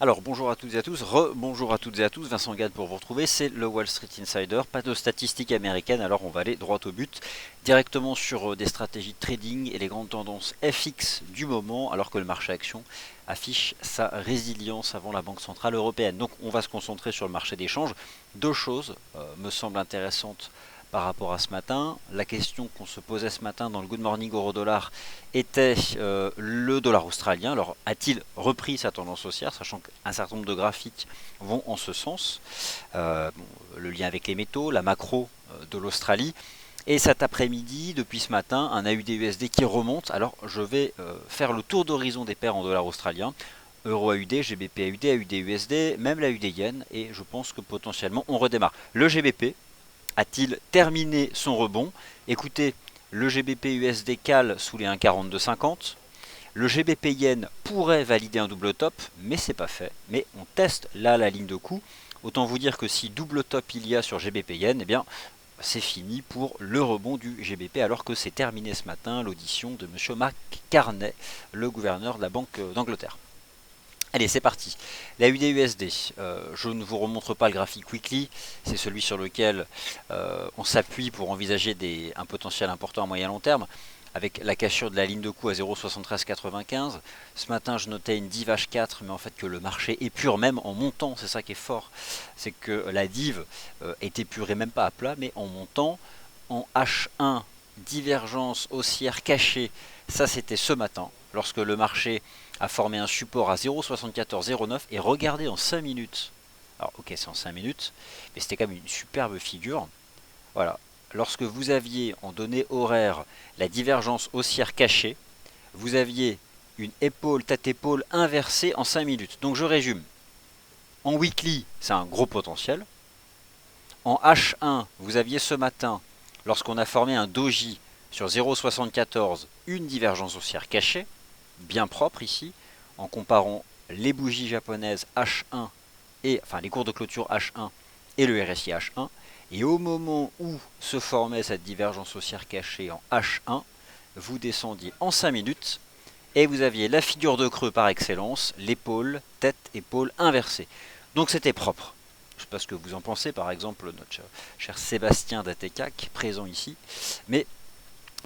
Alors bonjour à toutes et à tous, re-bonjour à toutes et à tous, Vincent Gade pour vous retrouver, c'est le Wall Street Insider, pas de statistiques américaines, alors on va aller droit au but, directement sur des stratégies de trading et les grandes tendances FX du moment, alors que le marché action affiche sa résilience avant la Banque Centrale Européenne. Donc on va se concentrer sur le marché des changes. Deux choses me semblent intéressantes par rapport à ce matin. La question qu'on se posait ce matin dans le Good Morning Euro Dollar était le dollar australien. Alors a-t-il repris sa tendance haussière, sachant qu'un certain nombre de graphiques vont en ce sens. Bon, le lien avec les métaux, la macro de l'Australie. Et cet après-midi, depuis ce matin, un AUD-USD qui remonte. Alors je vais faire le tour d'horizon des paires en dollars australiens. Euro AUD, GBP AUD, AUD USD, même la UD Yen, et je pense que potentiellement on redémarre. Le GBP a-t-il terminé son rebond? Écoutez, le GBP USD cale sous les 1,4250. Le GBP Yen pourrait valider un double top, mais c'est pas fait. Mais on teste là la ligne de coup. Autant vous dire que si double top il y a sur GBP Yen, eh bien c'est fini pour le rebond du GBP, alors que c'est terminé ce matin l'audition de M. Mark Carney, le gouverneur de la Banque d'Angleterre. Allez, c'est parti. La UD-USD, je ne vous remontre pas le graphique weekly, c'est celui sur lequel on s'appuie pour envisager un potentiel important à moyen long terme, avec la cassure de la ligne de coup à 0,7395. Ce matin, je notais une div H4, mais en fait que le marché épure même en montant, c'est ça qui est fort, c'est que la div est épurée même pas à plat, mais en montant. En H1, divergence haussière cachée, ça c'était ce matin, lorsque le marché a formé un support à 0,7409 et regardez en 5 minutes. Alors ok, c'est en 5 minutes, mais c'était quand même une superbe figure. Voilà, lorsque vous aviez en données horaires la divergence haussière cachée, vous aviez une épaule tête-épaule inversée en 5 minutes. Donc je résume. En weekly, c'est un gros potentiel. En H1, vous aviez ce matin, lorsqu'on a formé un doji sur 0,74, une divergence haussière cachée, bien propre ici, en comparant les bougies japonaises H1 et enfin les cours de clôture H1 et le RSI H1. Et au moment où se formait cette divergence haussière cachée en H1, vous descendiez en 5 minutes et vous aviez la figure de creux par excellence, l'épaule, tête-épaule inversée. Donc c'était propre. Je ne sais pas ce que vous en pensez, par exemple notre cher Sébastien Datecac, présent ici, mais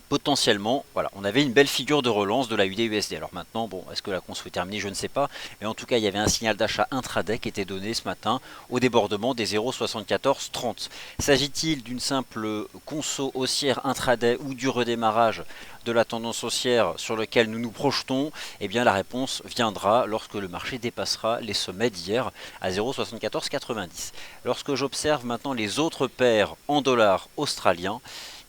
potentiellement, voilà, on avait une belle figure de relance de la UD-USD. Alors maintenant, bon, est-ce que la conso est terminée? Je ne sais pas. Mais en tout cas, il y avait un signal d'achat intraday qui était donné ce matin au débordement des 0,7430. S'agit-il d'une simple conso haussière intraday ou du redémarrage de la tendance haussière sur lequel nous nous projetons? Eh bien, la réponse viendra lorsque le marché dépassera les sommets d'hier à 0,7490. Lorsque j'observe maintenant les autres paires en dollars australiens,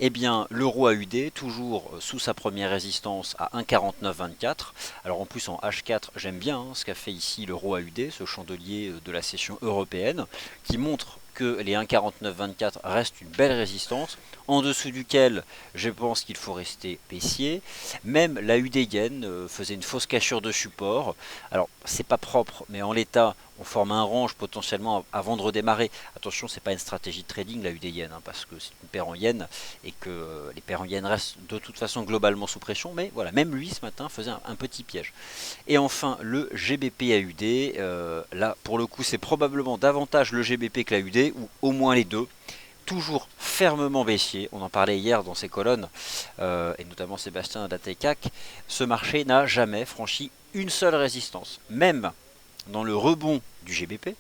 eh bien, l'euro AUD, toujours sous sa première résistance à 1,4924. Alors en plus en H4, j'aime bien ce qu'a fait ici l'euro AUD, ce chandelier de la session européenne, qui montre que les 1,4924 restent une belle résistance, en dessous duquel je pense qu'il faut rester baissier. Même la UD Yen faisait une fausse cassure de support. Alors c'est pas propre, mais en l'état, on forme un range potentiellement avant de redémarrer. Attention, c'est pas une stratégie de trading la UD Yen, hein, parce que c'est une paire en Yen et que les paires en Yen restent de toute façon globalement sous pression. Mais voilà, même lui ce matin faisait un petit piège. Et enfin le GBP AUD, là pour le coup c'est probablement davantage le GBP que la UD, ou au moins les deux. Toujours fermement baissier, on en parlait hier dans ces colonnes, et notamment Sébastien Datecac, ce marché n'a jamais franchi une seule résistance. Même dans le rebond du GBP,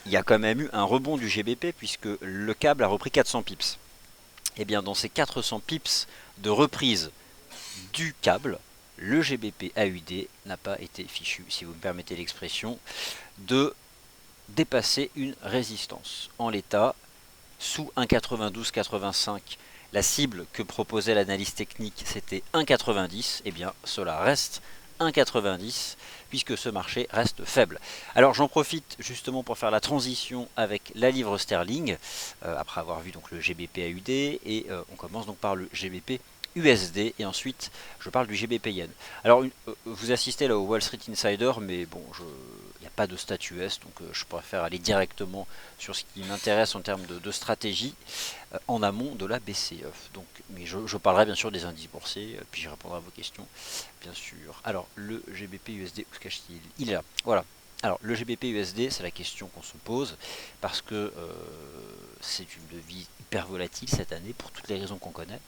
il y a quand même eu un rebond du GBP puisque le câble a repris 400 pips. Et bien dans ces 400 pips de reprise du câble, le GBP AUD n'a pas été fichu, si vous me permettez l'expression, de dépasser une résistance. En l'état, sous 1,9285, la cible que proposait l'analyse technique c'était 1,90, et bien cela reste 1,90 puisque ce marché reste faible. Alors j'en profite justement pour faire la transition avec la livre sterling, après avoir vu donc le GBP AUD, et on commence donc par le GBP USD, et ensuite je parle du GBP Yen. Alors vous assistez là au Wall Street Insider, mais bon, il n'y a pas de statut US, donc je préfère aller directement sur ce qui m'intéresse en termes de stratégie en amont de la BCE. Donc, mais je parlerai bien sûr des indices boursiers, puis je répondrai à vos questions, bien sûr. Alors, le GBP USD, où se cache-t-il? Il est là, voilà. Alors le GBP USD, c'est la question qu'on se pose parce que c'est une devise hyper volatile cette année pour toutes les raisons qu'on connaît.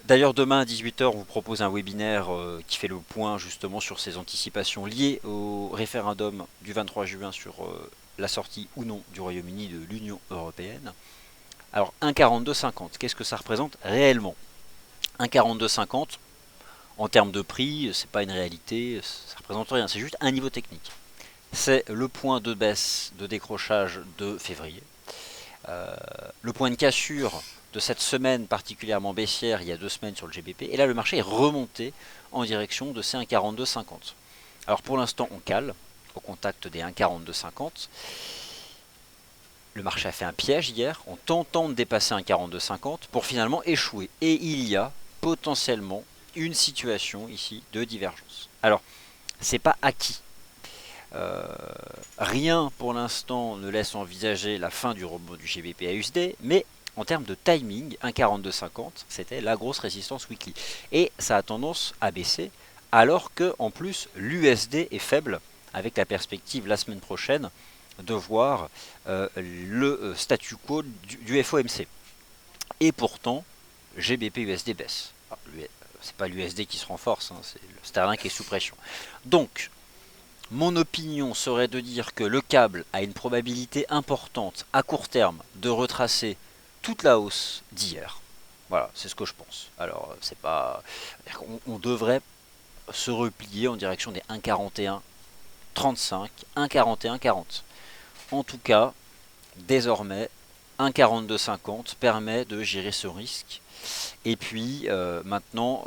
D'ailleurs, demain à 18 h, on vous propose un webinaire qui fait le point justement sur ces anticipations liées au référendum du 23 juin sur la sortie ou non du Royaume-Uni de l'Union européenne. Alors 1,4250, qu'est-ce que ça représente réellement? 1,4250, en termes de prix, c'est pas une réalité, ça représente rien, c'est juste un niveau technique. C'est le point de baisse de décrochage de février. Le point de cassure de cette semaine particulièrement baissière il y a 2 semaines sur le GBP, et là le marché est remonté en direction de ces 1,4250. Alors pour l'instant on cale au contact des 1,4250. Le marché a fait un piège hier en tentant de dépasser 1,4250 pour finalement échouer. Et il y a potentiellement une situation ici de divergence. Alors, c'est pas acquis. Rien pour l'instant ne laisse envisager la fin du rebond du GBP à USD, mais en termes de timing, 1,4250, c'était la grosse résistance weekly. Et ça a tendance à baisser, alors que en plus l'USD est faible, avec la perspective la semaine prochaine de voir le statu quo du FOMC. Et pourtant, GBP USD baisse. C'est pas l'USD qui se renforce, hein, c'est le sterling qui est sous pression. Donc, mon opinion serait de dire que le câble a une probabilité importante à court terme de retracer toute la hausse d'hier. Voilà, c'est ce que je pense. Alors, c'est pas, on devrait se replier en direction des 1,4135, 1,4140. En tout cas, désormais, 1,4250 permet de gérer ce risque. Et puis maintenant,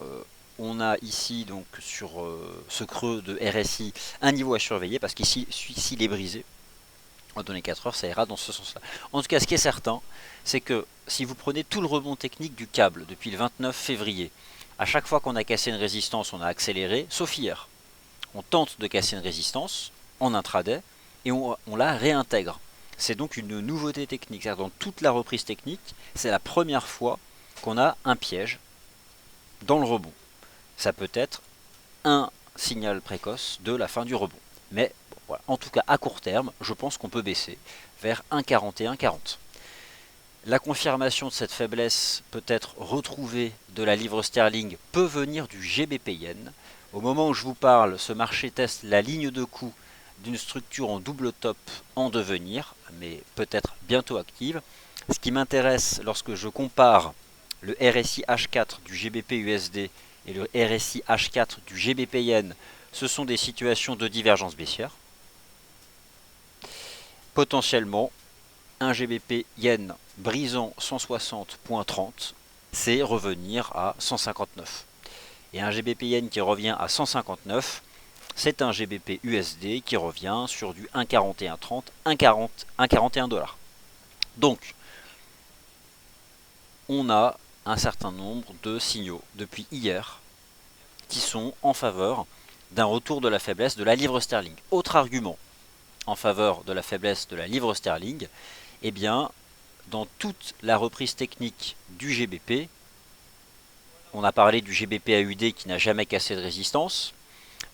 on a ici donc sur ce creux de RSI un niveau à surveiller parce qu'ici, s'il est brisé, on va donner 4 heures, ça ira dans ce sens-là. En tout cas, ce qui est certain, c'est que si vous prenez tout le rebond technique du câble depuis le 29 février, à chaque fois qu'on a cassé une résistance, on a accéléré, sauf hier. On tente de casser une résistance en intraday et on la réintègre. C'est donc une nouveauté technique. Dans toute la reprise technique, c'est la première fois qu'on a un piège dans le rebond. Ça peut être un signal précoce de la fin du rebond. Mais bon, voilà. En tout cas, à court terme, je pense qu'on peut baisser vers 1,4140. La confirmation de cette faiblesse peut être retrouvée de la livre sterling, peut venir du GBP yen. Au moment où je vous parle, ce marché teste la ligne de coup d'une structure en double top en devenir, mais peut-être bientôt active. Ce qui m'intéresse lorsque je compare le RSI H4 du GBP USD et le RSI H4 du GBP Yen, ce sont des situations de divergence baissière. Potentiellement, un GBP Yen brisant 160.30, c'est revenir à 159. Et un GBP Yen qui revient à 159, c'est un GBP USD qui revient sur du 1,4130, 1,41 $. Donc, on a un certain nombre de signaux depuis hier qui sont en faveur d'un retour de la faiblesse de la livre sterling. Autre argument en faveur de la faiblesse de la livre sterling, eh bien, dans toute la reprise technique du GBP, on a parlé du GBP AUD qui n'a jamais cassé de résistance,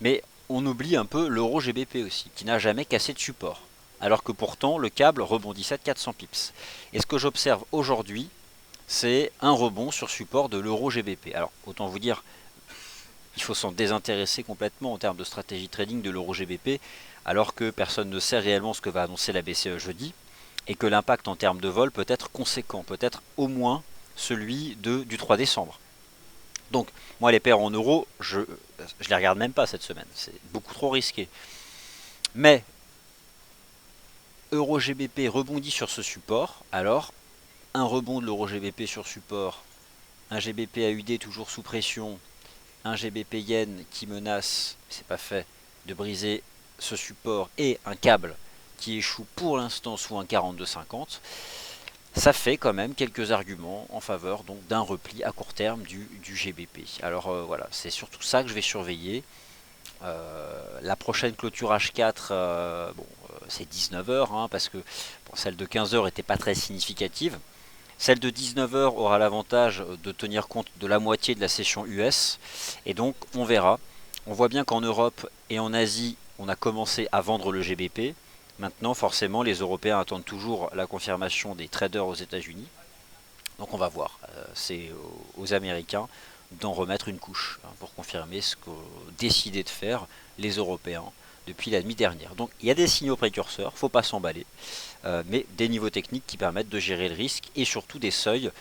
mais on oublie un peu l'euro GBP aussi, qui n'a jamais cassé de support, alors que pourtant le câble rebondissait de 400 pips. Et ce que j'observe aujourd'hui, c'est un rebond sur support de l'euro GBP. Alors autant vous dire, il faut s'en désintéresser complètement en termes de stratégie trading de l'euro GBP, alors que personne ne sait réellement ce que va annoncer la BCE jeudi, et que l'impact en termes de vol peut être conséquent, peut-être au moins celui du 3 décembre. Donc, moi, les paires en euros, je les regarde même pas cette semaine. C'est beaucoup trop risqué. Mais, euro GBP rebondit sur ce support. Alors, un rebond de l'euro GBP sur support, un GBP AUD toujours sous pression, un GBP Yen qui menace, c'est pas fait, de briser ce support et un câble qui échoue pour l'instant sous un 42,50. Ça fait quand même quelques arguments en faveur donc d'un repli à court terme du GBP. Alors voilà, c'est surtout ça que je vais surveiller. La prochaine clôture H4, c'est 19 h, hein, parce que bon, celle de 15 h n'était pas très significative. Celle de 19 h aura l'avantage de tenir compte de la moitié de la session US. Et donc on verra. On voit bien qu'en Europe et en Asie, on a commencé à vendre le GBP. Maintenant, forcément, les Européens attendent toujours la confirmation des traders aux États-Unis. Donc on va voir. C'est aux Américains d'en remettre une couche pour confirmer ce qu'ont décidé de faire les Européens depuis la nuit dernière. Donc il y a des signaux précurseurs, faut pas s'emballer, mais des niveaux techniques qui permettent de gérer le risque et surtout des seuils,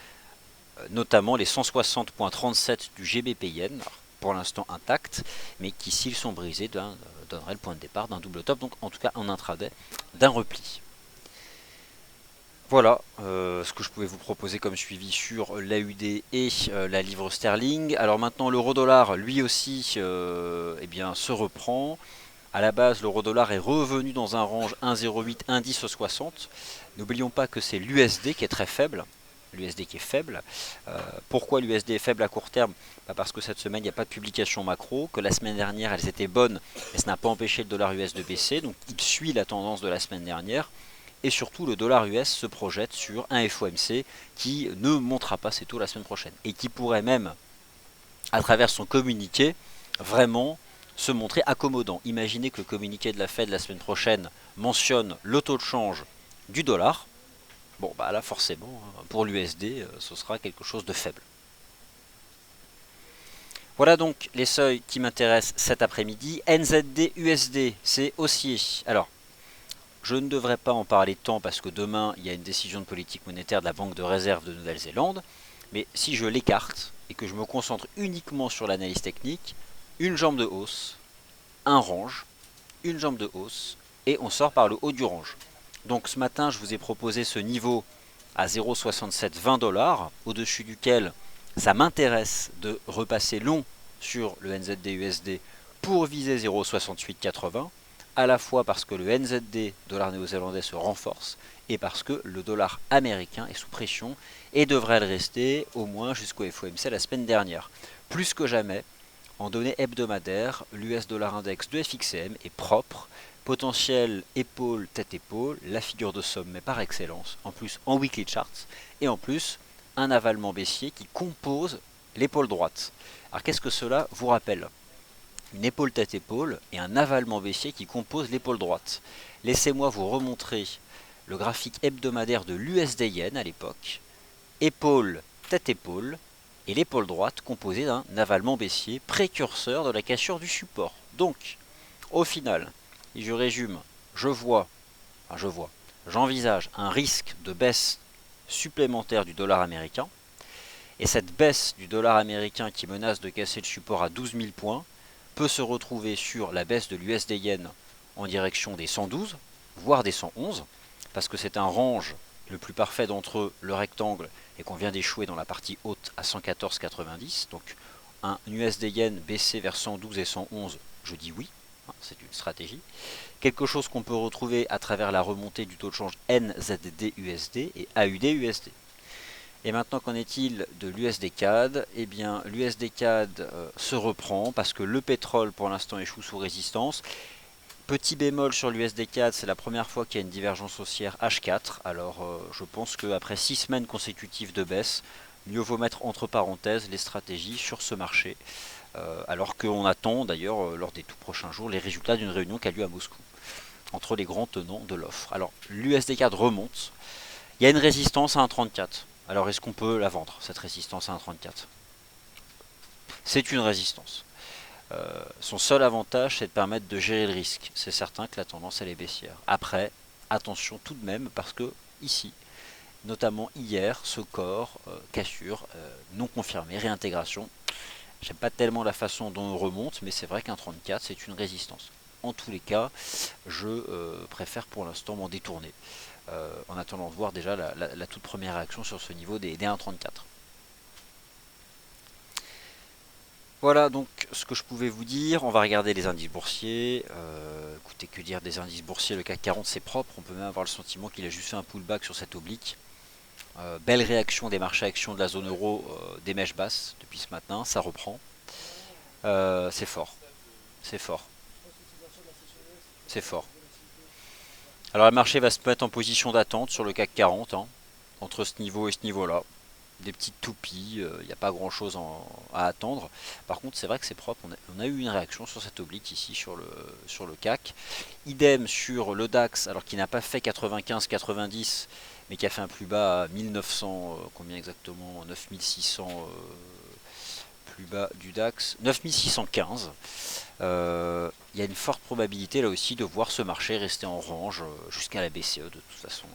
notamment les 160.37 du GBP Yen, pour l'instant intacts, mais qui s'ils sont brisés donneraient le point de départ d'un double top, donc en tout cas en intraday d'un repli. Voilà ce que je pouvais vous proposer comme suivi sur l'AUD et la livre sterling. Alors maintenant l'euro-dollar lui aussi eh bien, se reprend. À la base l'euro-dollar est revenu dans un range 1,08-1,1060. N'oublions pas que c'est l'USD qui est très faible. L'USD qui est faible. Pourquoi l'USD est faible à court terme? Parce que cette semaine il n'y a pas de publication macro, que la semaine dernière elles étaient bonnes, mais ça n'a pas empêché le dollar US de baisser, donc il suit la tendance de la semaine dernière. Et surtout le dollar US se projette sur un FOMC qui ne montera pas ses taux la semaine prochaine. Et qui pourrait même, à travers son communiqué, vraiment se montrer accommodant. Imaginez que le communiqué de la Fed la semaine prochaine mentionne le taux de change du dollar. Bon bah là forcément, pour l'USD, ce sera quelque chose de faible. Voilà donc les seuils qui m'intéressent cet après-midi. NZD USD, c'est haussier. Alors, je ne devrais pas en parler tant parce que demain, il y a une décision de politique monétaire de la Banque de réserve de Nouvelle-Zélande. Mais si je l'écarte et que je me concentre uniquement sur l'analyse technique, une jambe de hausse, un range, une jambe de hausse, et on sort par le haut du range. Donc ce matin, je vous ai proposé ce niveau à 0,6720 $, au-dessus duquel ça m'intéresse de repasser long sur le NZD-USD pour viser 0,6880. À la fois parce que le NZD, dollar néo-zélandais, se renforce et parce que le dollar américain est sous pression et devrait le rester au moins jusqu'au FOMC la semaine dernière. Plus que jamais, en données hebdomadaires, l'US dollar index de FXCM est propre, potentiel épaule, tête-épaule, la figure de sommet par excellence, en plus en weekly charts, et en plus un avalement baissier qui compose l'épaule droite. Alors qu'est-ce que cela vous rappelle ? Une épaule tête-épaule et un avalement baissier qui composent l'épaule droite. Laissez-moi vous remontrer le graphique hebdomadaire de l'USD Yen à l'époque. Épaule, tête-épaule et l'épaule droite composée d'un avalement baissier précurseur de la cassure du support. Donc, au final, si je résume, j'envisage un risque de baisse supplémentaire du dollar américain. Et cette baisse du dollar américain qui menace de casser le support à 12 000 points peut se retrouver sur la baisse de l'USD Yen en direction des 112, voire des 111, parce que c'est un range le plus parfait d'entre eux, le rectangle, et qu'on vient d'échouer dans la partie haute à 114,90. Donc un USD Yen baissé vers 112 et 111, je dis oui, c'est une stratégie. Quelque chose qu'on peut retrouver à travers la remontée du taux de change NZD-USD et AUD-USD. Et maintenant, qu'en est-il de l'USD CAD? Eh bien, l'USD CAD se reprend parce que le pétrole, pour l'instant, échoue sous résistance. Petit bémol sur l'USD CAD, c'est la première fois qu'il y a une divergence haussière H4. Alors, je pense qu'après 6 semaines consécutives de baisse, mieux vaut mettre entre parenthèses les stratégies sur ce marché. Alors qu'on attend d'ailleurs, lors des tout prochains jours, les résultats d'une réunion qui a lieu à Moscou, entre les grands tenants de l'offre. Alors, l'USD CAD remonte. Il y a une résistance à 1,34. Alors est-ce qu'on peut la vendre, cette résistance à 1,34? C'est une résistance. Son seul avantage, c'est de permettre de gérer le risque. C'est certain que la tendance, elle est baissière. Après, attention tout de même, parce que ici, notamment hier, ce corps, cassure, non confirmée, réintégration. J'aime pas tellement la façon dont on remonte, mais c'est vrai qu'un 34, c'est une résistance. En tous les cas, je préfère pour l'instant m'en détourner. En attendant de voir déjà la toute première réaction sur ce niveau des 1,34. Voilà donc ce que je pouvais vous dire. On va regarder les indices boursiers. Écoutez, que dire des indices boursiers? Le CAC 40 c'est propre, on peut même avoir le sentiment qu'il a juste fait un pullback sur cette oblique. Belle réaction des marchés actions de la zone euro, des mèches basses depuis ce matin, ça reprend. C'est fort, c'est fort, c'est fort. Alors le marché va se mettre en position d'attente sur le CAC 40, entre ce niveau et ce niveau-là. des petites toupies, il n'y a pas grand chose à attendre. Par contre, c'est vrai que c'est propre, on a eu une réaction sur cet oblique ici sur le CAC. Idem sur le DAX, alors qu'il n'a pas fait 95-90, mais qui a fait un plus bas à 1900, combien exactement, 9600 plus bas du DAX, 9615. Il y a une forte probabilité là aussi de voir ce marché rester en range jusqu'à la BCE. De toute façon,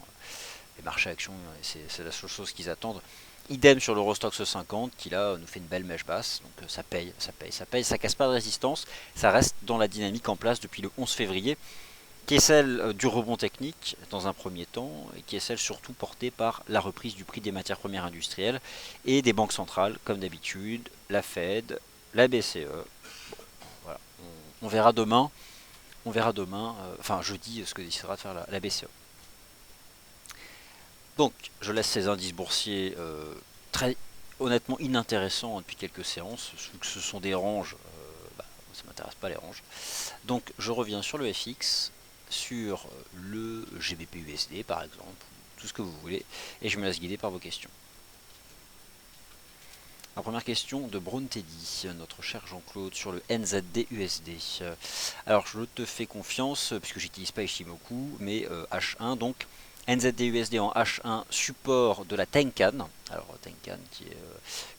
les marchés actions, c'est la seule chose qu'ils attendent. Idem sur l'Eurostoxx 50 qui là nous fait une belle mèche basse, donc ça paye, ça casse pas de résistance, ça reste dans la dynamique en place depuis le 11 février, qui est celle du rebond technique dans un premier temps, et qui est celle surtout portée par la reprise du prix des matières premières industrielles et des banques centrales, comme d'habitude, la Fed, la BCE. Bon, voilà. On verra demain, enfin jeudi, ce que décidera de faire la BCE. Donc, je laisse ces indices boursiers très honnêtement inintéressants depuis quelques séances, vu que ce sont des ranges, ça m'intéresse pas les ranges. Donc, je reviens sur le FX, sur le GBP/USD par exemple, tout ce que vous voulez, et je me laisse guider par vos questions. La première question de Brown Teddy, notre cher Jean-Claude, sur le NZD/USD. Alors, je te fais confiance, puisque j'utilise pas Ishimoku, mais H1, donc NZD/USD en H1, support de la Tenkan. Alors, Tenkan qui est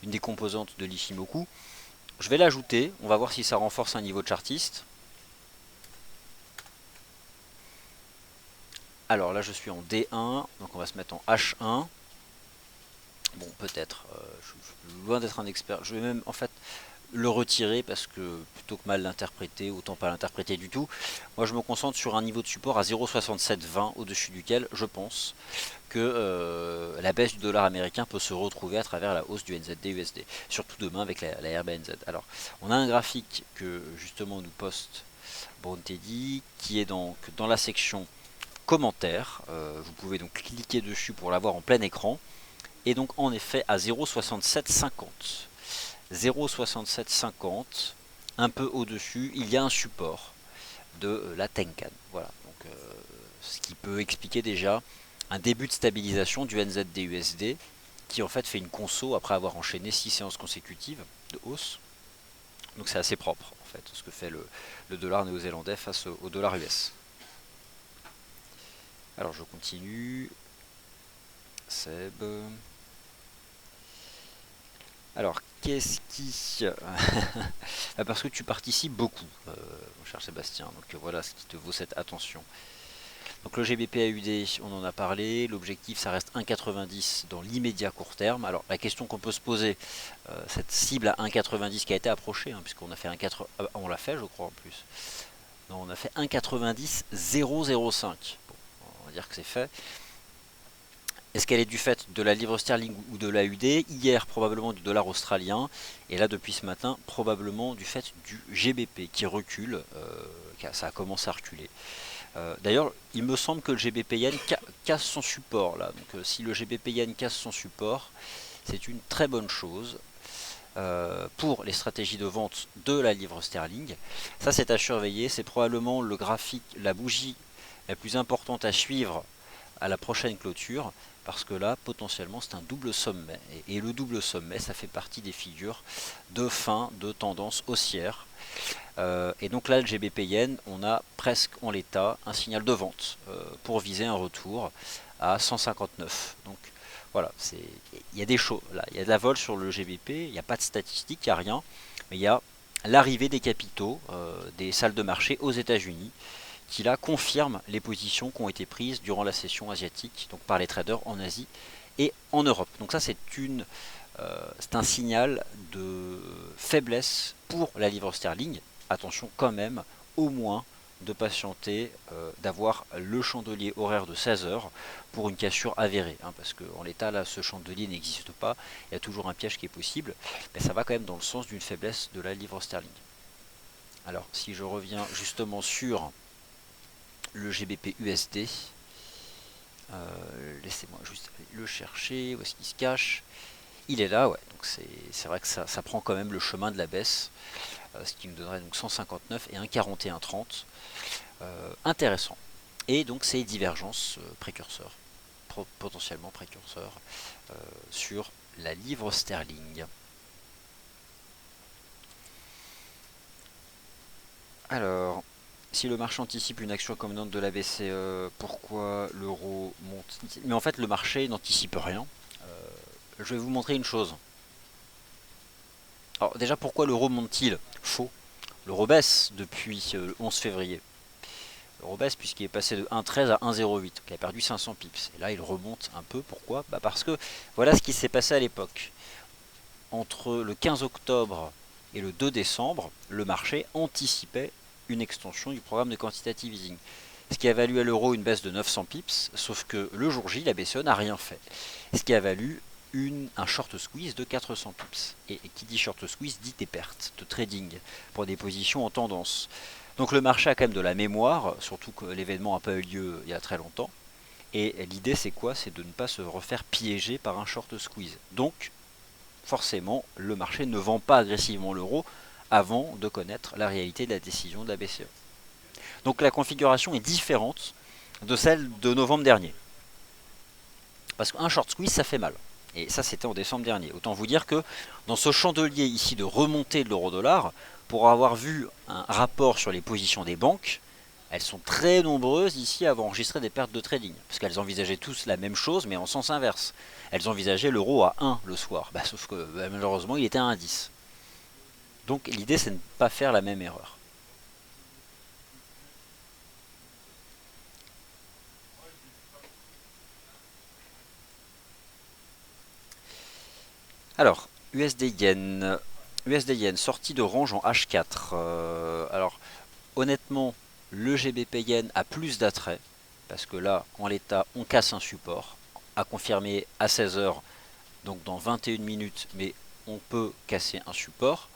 une des composantes de l'Ishimoku. Je vais l'ajouter, on va voir si ça renforce un niveau de chartiste. Alors là, je suis en D1, donc on va se mettre en H1. Bon, peut-être, je suis loin d'être un expert. Je vais même en fait le retirer parce que plutôt que mal l'interpréter, autant pas l'interpréter du tout. Moi, je me concentre sur un niveau de support à 0,6720 au-dessus duquel je pense que la baisse du dollar américain peut se retrouver à travers la hausse du NZD/USD, surtout demain avec la RBNZ. Alors, on a un graphique que justement nous poste Brown Teddy qui est donc dans la section commentaires. Vous pouvez donc cliquer dessus pour l'avoir en plein écran. Et donc en effet à 0,6750. 0,6750, un peu au-dessus, il y a un support de la Tenkan. Voilà, donc ce qui peut expliquer déjà un début de stabilisation du NZD/USD qui en fait fait une conso après avoir enchaîné 6 séances consécutives de hausse. Donc c'est assez propre en fait ce que fait le dollar néo-zélandais face au dollar US. Alors je continue. Seb. Alors, qu'est-ce qui... Parce que tu participes beaucoup, mon cher Sébastien. Donc voilà ce qui te vaut cette attention. Donc le GBP/AUD, on en a parlé. L'objectif, ça reste 1,90 dans l'immédiat court terme. Alors la question qu'on peut se poser, cette cible à 1,90 qui a été approchée, hein, puisqu'on a fait 1,80... on l'a fait, je crois, en plus. Non, on a fait 1,90,005. Bon, on va dire que c'est fait. Est-ce qu'elle est du fait de la livre sterling ou de l'AUD? Hier, probablement du dollar australien. Et là, depuis ce matin, probablement du fait du GBP qui recule. Ça a commencé à reculer. D'ailleurs, il me semble que le GBP Yen casse son support. Là. Donc, si le GBP Yen casse son support, c'est une très bonne chose pour les stratégies de vente de la livre sterling. Ça, c'est à surveiller. C'est probablement le graphique, la bougie la plus importante à suivre à la prochaine clôture, parce que là, potentiellement, c'est un double sommet. Et le double sommet, ça fait partie des figures de fin de tendance haussière. Et donc là, le GBP Yen, on a presque en l'état un signal de vente pour viser un retour à 159. Donc voilà, il y a des choses là, il y a de la vol sur le GBP, il n'y a pas de statistiques, il n'y a rien, mais il y a l'arrivée des capitaux des salles de marché aux États-Unis qui là confirme les positions qui ont été prises durant la session asiatique, donc par les traders en Asie et en Europe. Donc ça c'est un signal de faiblesse pour la livre sterling. Attention quand même, au moins de patienter, d'avoir le chandelier horaire de 16 heures pour une cassure avérée, hein, parce qu'en l'état là ce chandelier n'existe pas, il y a toujours un piège qui est possible, mais ça va quand même dans le sens d'une faiblesse de la livre sterling. Alors si je reviens justement sur le GBP USD. Laissez-moi juste le chercher. Où est-ce qu'il se cache? Il est là, ouais. Donc c'est vrai que ça prend quand même le chemin de la baisse, ce qui nous donnerait donc 159 et un 41,30. Intéressant. Et donc ces divergences précurseurs, potentiellement précurseurs, sur la livre sterling. Alors, si le marché anticipe une action convenante de la BCE, pourquoi l'euro monte? Mais en fait, le marché n'anticipe rien. Je vais vous montrer une chose. Alors déjà, pourquoi l'euro monte-t-il? Faux. L'euro baisse depuis le 11 février. L'euro baisse puisqu'il est passé de 1,13 à 1,08. Il a perdu 500 pips. Et là, il remonte un peu. Pourquoi? Parce que voilà ce qui s'est passé à l'époque. Entre le 15 octobre et le 2 décembre, le marché anticipait une extension du programme de quantitative easing. Ce qui a valu à l'euro une baisse de 900 pips, sauf que le jour J, la BCE n'a rien fait. Ce qui a valu un short squeeze de 400 pips. Et qui dit short squeeze dit des pertes de trading pour des positions en tendance. Donc le marché a quand même de la mémoire, surtout que l'événement n'a pas eu lieu il y a très longtemps. Et l'idée c'est quoi? C'est de ne pas se refaire piéger par un short squeeze. Donc forcément, le marché ne vend pas agressivement l'euro avant de connaître la réalité de la décision de la BCE. Donc la configuration est différente de celle de novembre dernier. Parce qu'un short squeeze, ça fait mal. Et ça, c'était en décembre dernier. Autant vous dire que dans ce chandelier ici de remontée de l'euro-dollar, pour avoir vu un rapport sur les positions des banques, elles sont très nombreuses ici à avoir enregistré des pertes de trading. Parce qu'elles envisageaient tous la même chose, mais en sens inverse. Elles envisageaient l'euro à 1 le soir. Sauf que malheureusement, il était à 1,10. Donc l'idée, c'est de ne pas faire la même erreur. Alors, USD Yen. USD Yen, sortie de range en H4. Alors, honnêtement, le GBP Yen a plus d'attrait. Parce que là, en l'état, on casse un support. À confirmer à 16 heures, donc dans 21 minutes, mais on peut casser un support.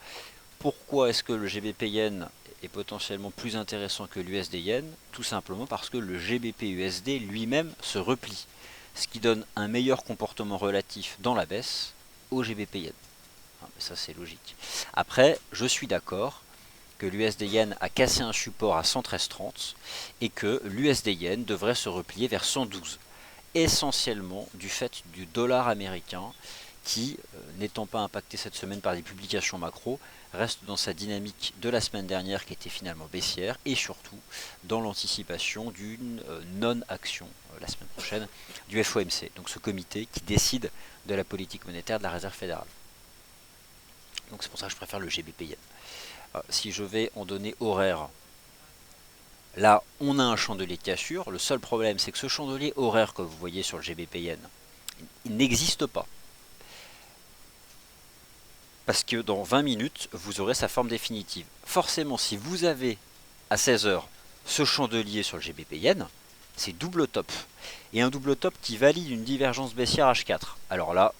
Pourquoi est-ce que le GBP Yen est potentiellement plus intéressant que l'USD Yen? Tout simplement parce que le GBP USD lui-même se replie. Ce qui donne un meilleur comportement relatif dans la baisse au GBP Yen. Ça c'est logique. Après, je suis d'accord que l'USD Yen a cassé un support à 113,30 et que l'USD Yen devrait se replier vers 112. Essentiellement du fait du dollar américain qui, n'étant pas impacté cette semaine par des publications macro, reste dans sa dynamique de la semaine dernière qui était finalement baissière et surtout dans l'anticipation d'une non-action la semaine prochaine du FOMC, donc ce comité qui décide de la politique monétaire de la Réserve fédérale. Donc c'est pour ça que je préfère le GBP Yen. Si je vais en donner horaire, là on a un chandelier de cassure. Le seul problème c'est que ce chandelier horaire que vous voyez sur le GBP Yen, il n'existe pas. Parce que dans 20 minutes, vous aurez sa forme définitive. Forcément, si vous avez à 16 heures ce chandelier sur le GBP Yen, c'est double top. Et un double top qui valide une divergence baissière H4. Alors là,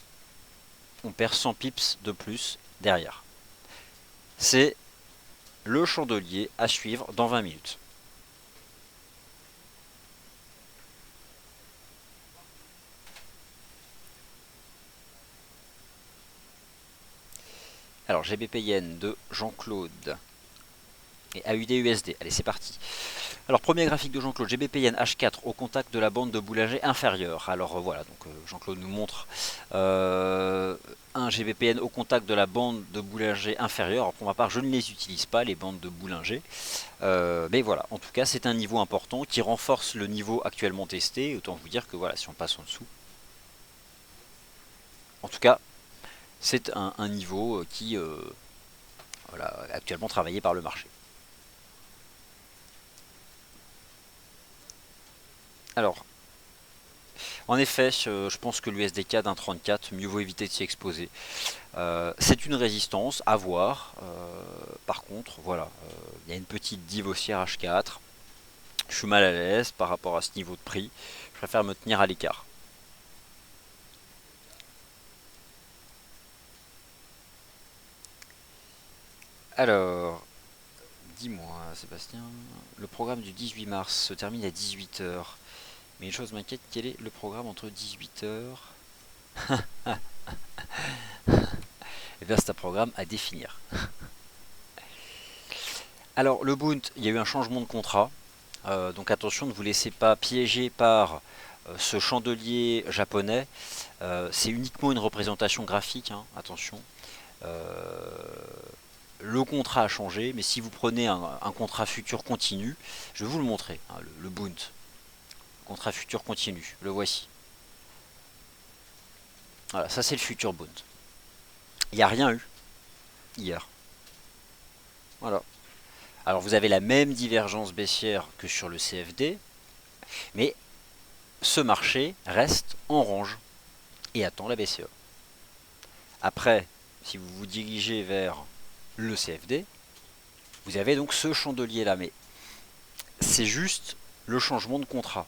on perd 100 pips de plus derrière. C'est le chandelier à suivre dans 20 minutes. Alors GBP Yen de Jean-Claude et AUD USD. Allez, c'est parti. Alors premier graphique de Jean-Claude, GBP Yen H4 au contact de la bande de Bollinger inférieure. Alors voilà, donc Jean-Claude nous montre un GBP Yen au contact de la bande de Bollinger inférieure. Alors pour ma part, je ne les utilise pas, les bandes de Bollinger. Mais voilà, en tout cas, c'est un niveau important qui renforce le niveau actuellement testé. Autant vous dire que voilà, si on passe en dessous, en tout cas, c'est un niveau qui voilà, actuellement travaillé par le marché. Alors, en effet, je pense que l'USDK d'un 34, mieux vaut éviter de s'y exposer. C'est une résistance à voir. Par contre, voilà, il y a une petite dive haussière H4. Je suis mal à l'aise par rapport à ce niveau de prix. Je préfère me tenir à l'écart. Alors, dis-moi, Sébastien, le programme du 18 mars se termine à 18 heures. Mais une chose m'inquiète, quel est le programme entre 18 heures et bien c'est un programme à définir. Alors, le Bund, il y a eu un changement de contrat. Donc attention, ne vous laissez pas piéger par ce chandelier japonais, c'est uniquement une représentation graphique, hein, attention. Euh, le contrat a changé, mais si vous prenez un contrat futur continu, je vais vous le montrer, hein, le Bund, contrat futur continu, le voici. Voilà, ça c'est le futur Bund. Il n'y a rien eu hier. Voilà. Alors vous avez la même divergence baissière que sur le CFD, mais ce marché reste en range et attend la BCE. Après, si vous vous dirigez vers le CFD, vous avez donc ce chandelier là, mais c'est juste le changement de contrat.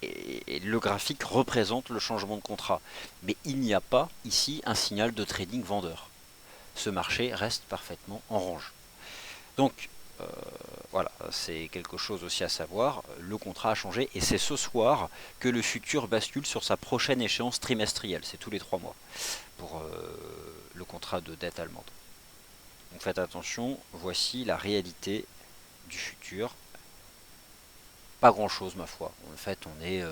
Et le graphique représente le changement de contrat. Mais il n'y a pas ici un signal de trading vendeur. Ce marché reste parfaitement en range. Donc euh, voilà, c'est quelque chose aussi à savoir. Le contrat a changé et c'est ce soir que le futur bascule sur sa prochaine échéance trimestrielle. C'est tous les 3 mois pour le contrat de dette allemande. Donc faites attention, voici la réalité du futur. Pas grand chose ma foi. En fait on est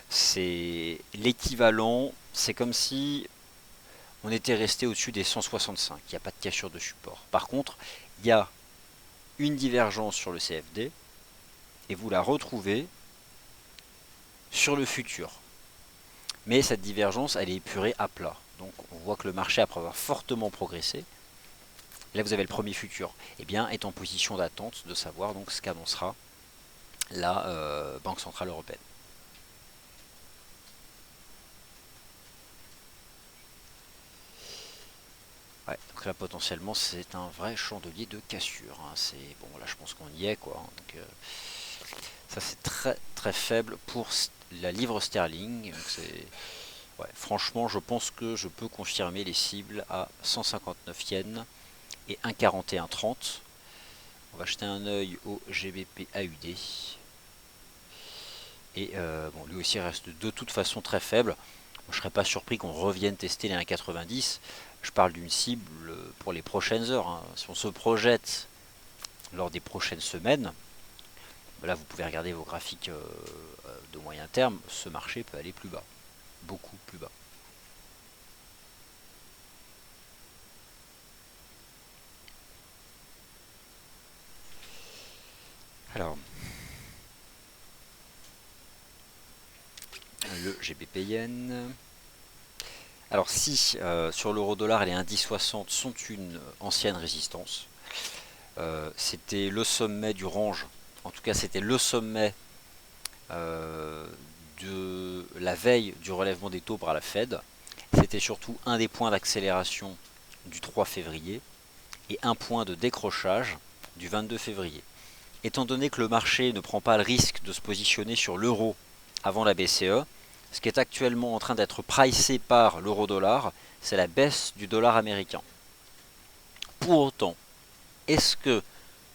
c'est l'équivalent, c'est comme si on était resté au-dessus des 165, il n'y a pas de cassure de support. Par contre, il y a une divergence sur le CFD et vous la retrouvez sur le futur. Mais cette divergence, elle est épurée à plat. Donc on voit que le marché, après avoir fortement progressé, là vous avez le premier futur, eh bien, est en position d'attente de savoir donc ce qu'annoncera la Banque Centrale Européenne. Ouais, donc là potentiellement c'est un vrai chandelier de cassure, hein. C'est bon, là je pense qu'on y est quoi, hein. Donc, ça c'est très très faible pour la livre sterling. Ouais, franchement je pense que je peux confirmer les cibles à 159 yens et 1,4130. On va jeter un œil au GBP AUD. Et bon, lui aussi reste de toute façon très faible. Je ne serais pas surpris qu'on revienne tester les 1,90. Je parle d'une cible pour les prochaines heures, hein. Si on se projette lors des prochaines semaines, là vous pouvez regarder vos graphiques de moyen terme, ce marché peut aller plus bas, beaucoup plus bas. Alors, le GBP Yen. Alors si sur l'euro dollar les 1,1060 sont une ancienne résistance, c'était le sommet du range, en tout cas c'était le sommet de la veille du relèvement des taux par la Fed. C'était surtout un des points d'accélération du 3 février et un point de décrochage du 22 février. Étant donné que le marché ne prend pas le risque de se positionner sur l'euro avant la BCE, ce qui est actuellement en train d'être pricé par l'euro-dollar, c'est la baisse du dollar américain. Pour autant, est-ce que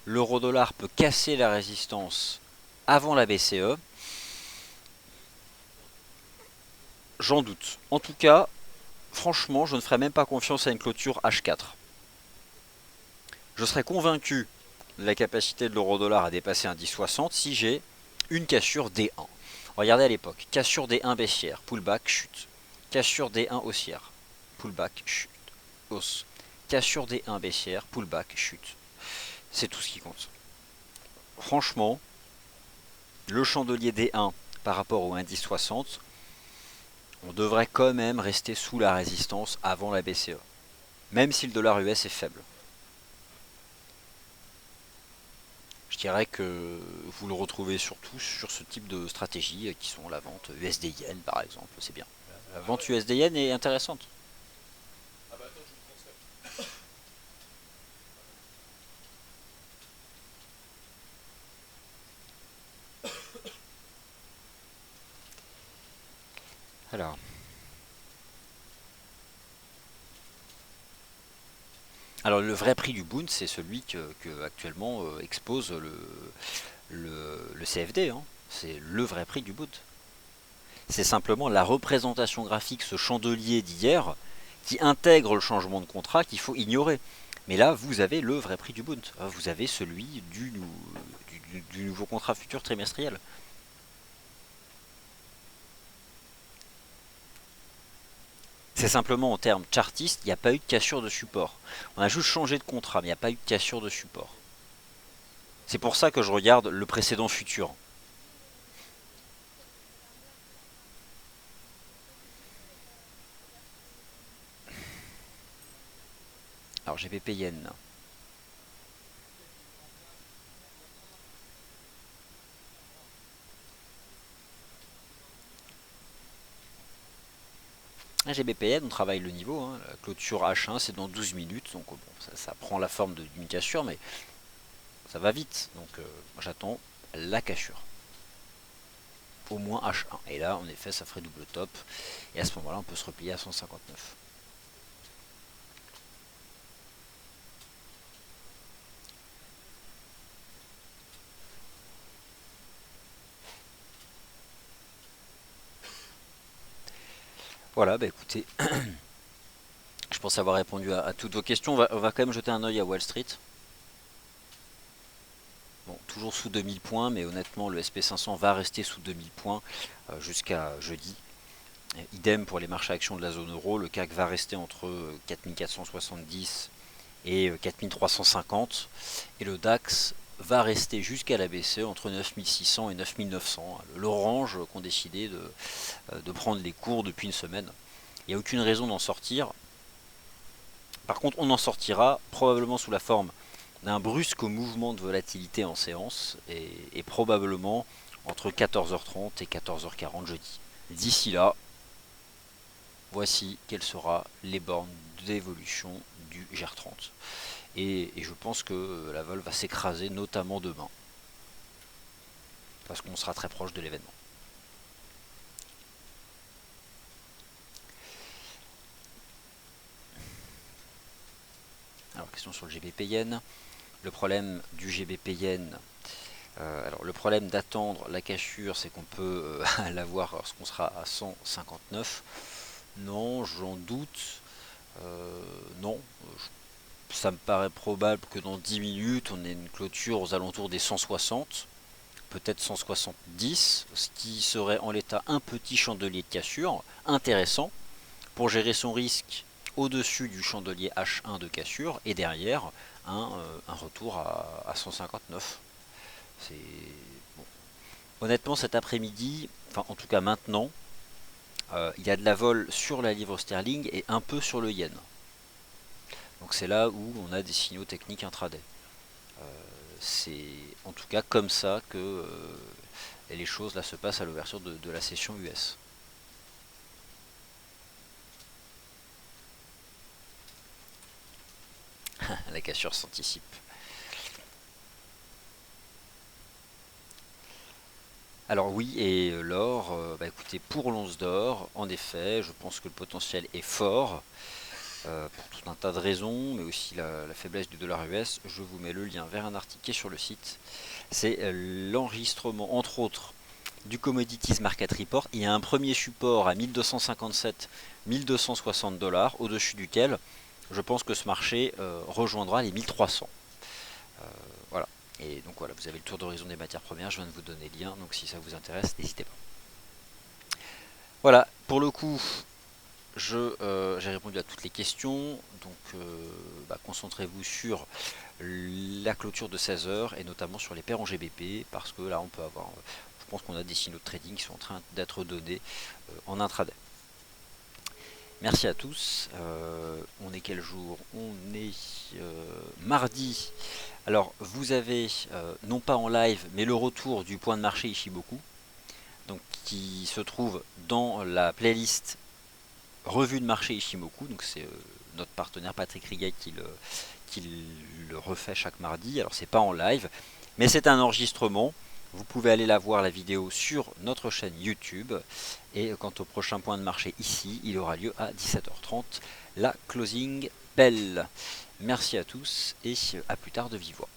l'euro-dollar peut casser la résistance avant la BCE? J'en doute. En tout cas, franchement, je ne ferais même pas confiance à une clôture H4. Je serais convaincu de la capacité de l'euro-dollar à dépasser un 10,60 si j'ai une cassure D1. Regardez à l'époque, cassure D1 baissière, pullback, chute. Cassure D1 haussière, pullback, chute, hausse. Cassure D1 baissière, pullback, chute. C'est tout ce qui compte. Franchement, le chandelier D1 par rapport au indice 60, on devrait quand même rester sous la résistance avant la BCE, même si le dollar US est faible. Je dirais que vous le retrouvez surtout sur ce type de stratégie qui sont la vente USD Yen par exemple, c'est bien. La vente USD Yen est intéressante. Alors, le vrai prix du Bund, c'est celui que actuellement expose le CFD, hein. C'est le vrai prix du Bund. C'est simplement la représentation graphique, ce chandelier d'hier, qui intègre le changement de contrat qu'il faut ignorer. Mais là, vous avez le vrai prix du Bund. Vous avez celui du nouveau contrat futur trimestriel. C'est simplement en termes chartistes, il n'y a pas eu de cassure de support. On a juste changé de contrat, mais il n'y a pas eu de cassure de support. C'est pour ça que je regarde le précédent futur. Alors GBP Yen. GBP Yen, on travaille le niveau. Hein. La clôture H1, c'est dans 12 minutes. Donc bon, ça prend la forme d'une cassure, mais ça va vite. Donc j'attends la cassure. Au moins H1. Et là, en effet, ça ferait double top. Et à ce moment-là, on peut se replier à 159. Voilà, bah écoutez, je pense avoir répondu à toutes vos questions. On va quand même jeter un œil à Wall Street. Bon, toujours sous 2000 points, mais honnêtement, le SP500 va rester sous 2000 points jusqu'à jeudi. Idem pour les marchés actions de la zone euro. Le CAC va rester entre 4470 et 4350. Et le DAX va rester jusqu'à la BCE entre 9600 et 9900. L'orange qu'ont décidé de prendre les cours depuis une semaine. Il n'y a aucune raison d'en sortir. Par contre, on en sortira probablement sous la forme d'un brusque mouvement de volatilité en séance et probablement entre 14h30 et 14h40 jeudi. D'ici là, voici quelles seront les bornes d'évolution du GR30. Et je pense que la vol va s'écraser notamment demain, parce qu'on sera très proche de l'événement. Alors, question sur le GBP Yen. Le problème du GBP Yen, alors le problème d'attendre la cassure, c'est qu'on peut l'avoir lorsqu'on sera à 159. Non, j'en doute. Non, ça me paraît probable que dans 10 minutes, on ait une clôture aux alentours des 160, peut-être 170, ce qui serait en l'état un petit chandelier de cassure, intéressant, pour gérer son risque au-dessus du chandelier H1 de cassure, et derrière, un retour à 159. C'est bon. Honnêtement, cet après-midi, enfin en tout cas maintenant, il y a de la vol sur la livre sterling et un peu sur le yen. Donc c'est là où on a des signaux techniques intraday. C'est en tout cas comme ça que les choses là se passent à l'ouverture de la session US. La cassure s'anticipe. Alors oui, et l'or, bah écoutez, pour l'once d'or, en effet, je pense que le potentiel est fort, pour tout un tas de raisons, mais aussi la faiblesse du dollar US. Je vous mets le lien vers un article qui est sur le site. C'est l'enregistrement, entre autres, du Commodities Market Report. Il y a un premier support à 1257-1260 dollars, au-dessus duquel je pense que ce marché rejoindra les 1300. Voilà. Et donc voilà, vous avez le tour d'horizon des matières premières, je viens de vous donner le lien, donc si ça vous intéresse, n'hésitez pas. Voilà, pour le coup, j'ai répondu à toutes les questions, donc concentrez-vous sur la clôture de 16 heures et notamment sur les paires en GBP, parce que là on peut avoir, je pense qu'on a des signaux de trading qui sont en train d'être donnés en intraday. Merci à tous. On est quel jour? On est mardi. Alors vous avez, non pas en live, mais le retour du point de marché Ishimoku, donc qui se trouve dans la playlist revue de marché Ishimoku. Donc c'est notre partenaire Patrick Riguet qui le refait chaque mardi. Alors c'est pas en live, mais c'est un enregistrement. Vous pouvez aller la voir, la vidéo, sur notre chaîne YouTube. Et quant au prochain point de marché ici, il aura lieu à 17h30, la closing bell. Merci à tous et à plus tard de vive voix.